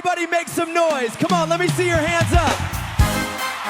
Everybody make some noise. Come on, let me see your hands up.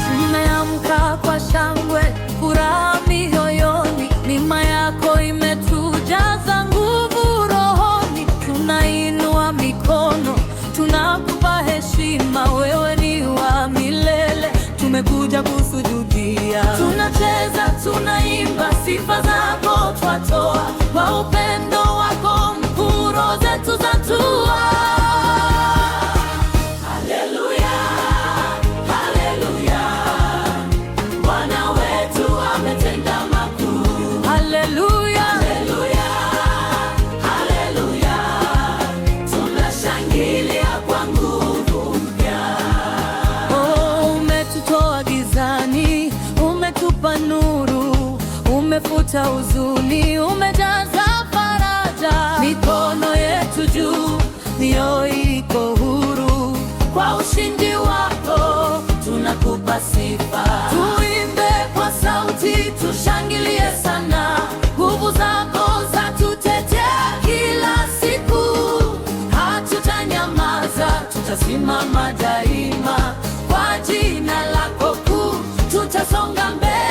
Tumeamka kwa shangwe, furaha mioyoni, neema yako imetujaza nguvu rohoni. Tunainua mikono, tunakupa heshima, wewe ni wa milele, tumekuja kusujudia. Tunacheza, tunaimba, sifa zako twatoa, kwa upendo wako mkuu roho zetu zatua. Umetupa nuru, umefuta huzuni, umejaza faraja. Mikono yetu juu, mioyo iko huru, kwa ushindi wako tunakupa sifa. Tuimbe kwa sauti, tushangilie sana, nguvu zako zatutetea kila siku. Hatutanyamaza, tutasimama daima, kwa jina lako kuu tutasonga mbele.